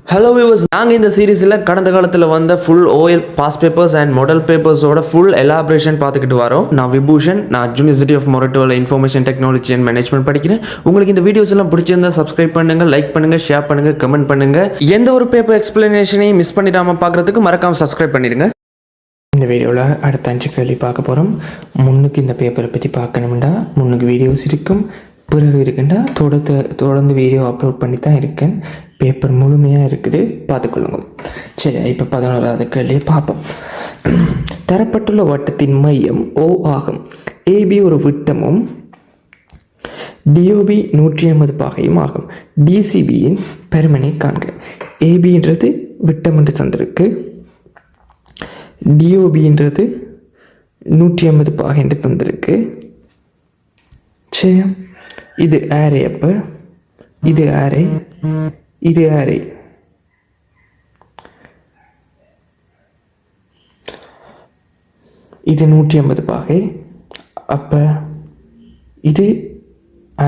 Hello viewers, நாங்கள் இந்த சீரீஸில் கடந்த காலத்தில் வந்த full OL pass papers and model பேப்பர்ஸோட ஃபுல் எலாபரேஷன் பார்த்துக்கிட்டு வரோம். நான் விபூஷன், நான் யூனிவர்சிட்டி ஆஃப் மொரட்டோவில் இன்ஃபர்மேஷன் டெக்னாலஜி அண்ட் மேனேஜ்மெண்ட் படிக்கிறேன். உங்களுக்கு இந்த வீடியோஸ் எல்லாம் பிடிச்சிருந்தா சப்ஸ்கிரைப் பண்ணுங்கள், லைக் பண்ணுங்கள், ஷேர் பண்ணுங்கள், கமெண்ட் பண்ணுங்கள். எந்த ஒரு பேப்பர் எக்ஸ்பிளனேஷனையும் மிஸ் பண்ணிடாமல் பார்க்குறதுக்கு மறக்காமல் சப்ஸ்கிரைப் பண்ணிடுங்க. இந்த வீடியோவில் அடுத்த 5 கேள்வி பார்க்க போகிறோம். முன்னுக்கு இந்த பேப்பரை பற்றி பார்க்கணும்டா முன்னுக்கு வீடியோஸ் இருக்கும், பிறகு இருக்குண்டா தொடர்ந்து வீடியோ அப்லோட் பண்ணி தான் இருக்கேன். பேப்பர் முழுமையாக இருக்குது, பார்த்துக்கொள்ளுங்க. சரி, இப்போ 11வது கேள்வியை பார்ப்போம். தரப்பட்டுள்ள வட்டத்தின் மையம் O ஆகும். AB ஒரு விட்டமும் DOB 150 பாகையும் ஆகும். DCBயின் பெருமனை காண்க. ABன்றது விட்டம் என்று தந்திருக்கு, DOBன்றது 150 பாகை என்று தந்திருக்கு. சரி, இது ஆரே, அப்போ இது ஆரே, இது ஆரே. இது 150 பாகை, அப்போ இது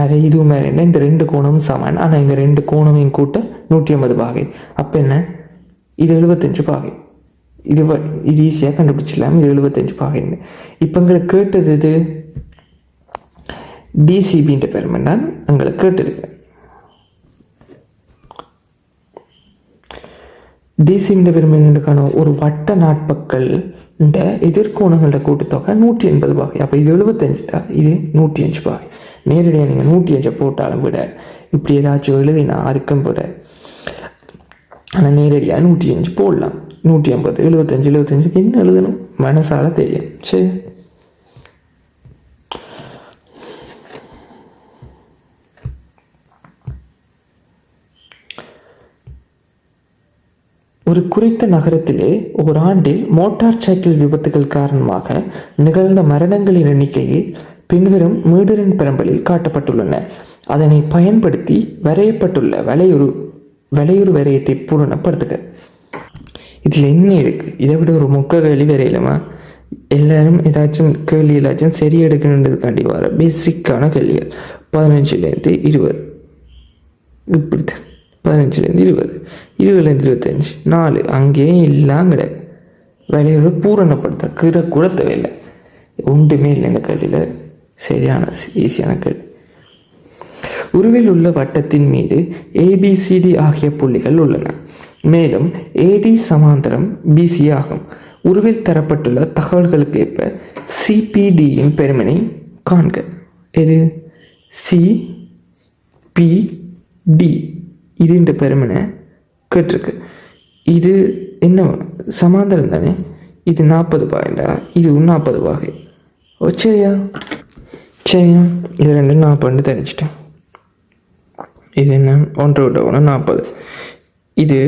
ஆரே, இதுவும் ஆரேன்னா இந்த ரெண்டு கோணமும் சமன். ஆனால் இந்த ரெண்டு கோணமையும் கூட்ட 150 பாகை. அப்போ என்ன, இது 75 பாகை. இது ஈஸியாக கண்டுபிடிச்சிடலாம். இது 75 பாகைன்னு. இப்போ எங்களுக்கு கேட்டது இது டிசிபின்ற பெருமன் தான் எங்களுக்கு கேட்டிருக்கு. டிசிபின்ற பெருமனுக்கான ஒரு வட்ட நாட்பக்கள் இந்த எதிர்கோணங்களோட கூட்டுத்தொகை 180 பாகை. அப்போ இது 75, இது 105 பாகை. நேரடியாக நீங்கள் 105 போட்டாலும் விட, இப்படி ஏதாச்சும் எழுதினா அதுக்கும் விட, ஆனால் நேரடியாக 105 போடலாம். 150, 75, 75க்கு என்ன எழுதணும் மனசால தெரியும். சரி, ஒரு குறித்த நகரத்திலே ஓராண்டில் மோட்டார் சைக்கிள் விபத்துகள் காரணமாக நிகழ்ந்த மரணங்களின் எண்ணிக்கையை பின்வரும் மீடரின் பெரம்பலில் காட்டப்பட்டுள்ளன. அதனை பயன்படுத்தி வரையப்பட்டுள்ள வலையுறு வரையத்தை பூரணப்படுத்துக. இதில் என்ன இருக்குது? இதை விட ஒரு மொக்க கேள்வி வரையிலமா? எல்லாரும் ஏதாச்சும் கேள்வி ஏதாச்சும் சரி எடுக்கணுன்றதுக்காண்டி வர பேசிக்கான கேள்விகள். 15லேருந்து 20, இப்படித்தான். 15லேருந்து 20, 20லேருந்து 25, 4 அங்கேயும் எல்லாம் கிடையாது. வலையுறு பூரணப்படுத்த கூட தேவையில்லை, ஒன்றுமே இல்லை இந்த கேள்வியில். சரியான ஈஸியான கேள்வி. உருவில் உள்ள வட்டத்தின் மீது ABCD ஆகிய புள்ளிகள் உள்ளன. மேலும் AD சமாந்தரம் BC ஆகும். உருவில் தரப்பட்டுள்ள தகவல்களுக்கு ஏற்ப CPDயின் பெருமனை காண்க. இது CPD, இது இந்த பெருமனை கேட்டிருக்கு. இது என்ன சமாந்தரம் தானே? இது 40 பாகைண்டா, இது 40 பாகை. சரியா? இது ரெண்டு 40 தெரிஞ்சிட்டேன். இது என்ன, 1 விட 1 40. இது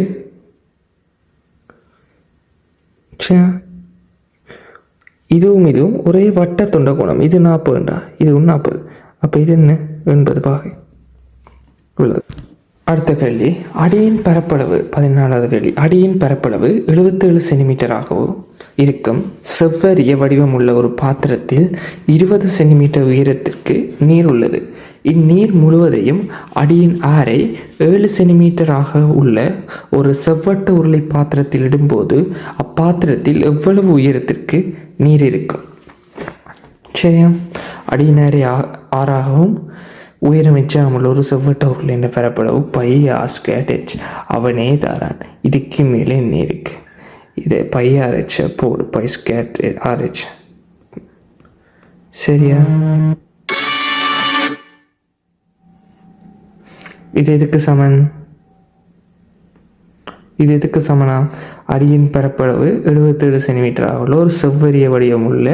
இதுவும் ஒரே வட்ட தொண்ட கோணம். இது 40டா, இது 40. அப்போ இது என்ன, 80 பாகை உள்ளது. அடுத்த கேள்வி, அடியின் பரப்பளவு. 14வது கேள்வி, அடியின் பரப்பளவு 77 சென்டிமீட்டராகவோ இருக்கும் செவ்வரிய வடிவம் உள்ள ஒரு பாத்திரத்தில் 20 சென்டிமீட்டர் உயரத்திற்கு நீர் உள்ளது. இந்நீர் முழுவதையும் அடியின் ஆரை 7 சென்டிமீட்டராக உள்ள ஒரு செவ்வட்ட உருளை பாத்திரத்தில் இடும்போது அப்பாத்திரத்தில் எவ்வளவு உயரத்திற்கு நீர் இருக்கும்? சரியா? அடியின் ஆரை 6ஆகவும் உயரம் எச்சாமல் ஒரு செவ்வட்ட உருளை என்ற பரப்பளவு πr²h அவனே தாரான். இதுக்கு மேலே என்ன இருக்கு? இதை πrh போடு, π²rh. சரியா? இது எதுக்கு சமன்? இது எதுக்கு சமனா? அடியின் பரப்பளவு 77 சென்டிமீட்டர் ஆகுள்ள ஒரு செவ்வரிய வடிவம் உள்ள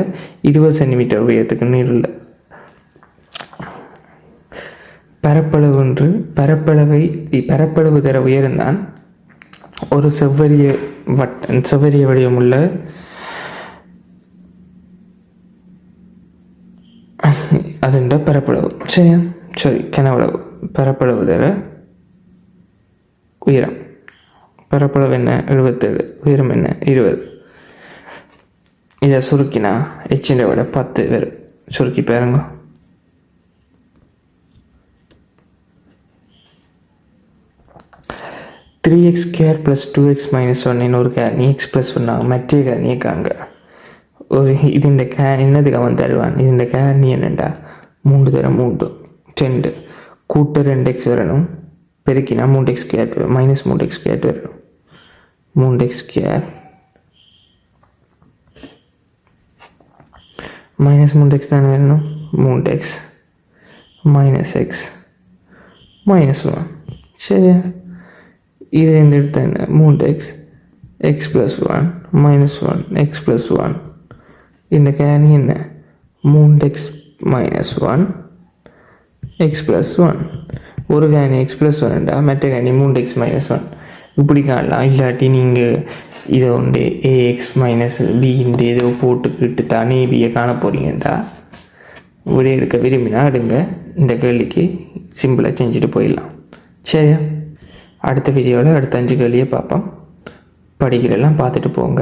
20 சென்டிமீட்டர் உயரத்துக்கு நீர் உள்ள பரப்பளவு தர உயர்ந்தான் ஒரு செவ்வரிய வடிவம் உள்ள அதுண்ட பரப்பளவு. சரியா? கனவளவு. பரப்பளவு தர உயரம். பரப்பளவு என்ன, 77. உயரம் என்ன, 20. இதை சுருக்கினா எச்சினை விட 10 வரும். சுருக்கி பாருங்க. 3x² + 2x - 1 இன்னொரு கேரணி எக்ஸ் ப்ளஸ் சொன்னாங்க மற்ற கேரணியை காண்க. ஒரு இதுண்ட என்னதுக்கு அவன் தருவான். இதுண்ட கேரணி என்னண்டா 3 தர 3 2 கூட்ட 2x வரணும் பெருக்கினா 3x² -3x² வரணும். 3x² -3x தானே வரணும். 3x - x -1 சரியா. இதுலேருந்து எடுத்த என்ன 3x x + 1 -1 x + 1 இந்த கேரணி என்ன 3x - 1 x + 1 ஒரு கேரணி x + 1 மற்ற கேரணி 3x - 1 இப்படி காணலாம். இல்லாட்டி நீங்கள் இதை வந்து ax - b இந்த இதை போட்டுக்கிட்டு தானே பியை காண போகிறீங்கன்றா விடைய எடுக்க விரும்பினா எடுங்க. இந்த கேள்விக்கு சிம்பிளாக செஞ்சுட்டு போயிடலாம் சரியா. அடுத்த வீடியோவில் அடுத்த 5 கேள்வியை பார்ப்போம். படிக்கிறெல்லாம் பார்த்துட்டு போங்க.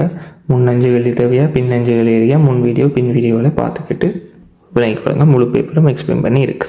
முன் 5 கேள்வி தேவையா பின் 5 கேள்வி முன் வீடியோ பின் வீடியோவில் பார்த்துக்கிட்டு விளங்கிக்கொள்ளுங்க. முழு பேப்பரும் எக்ஸ்பிளைன் பண்ணி இருக்குது.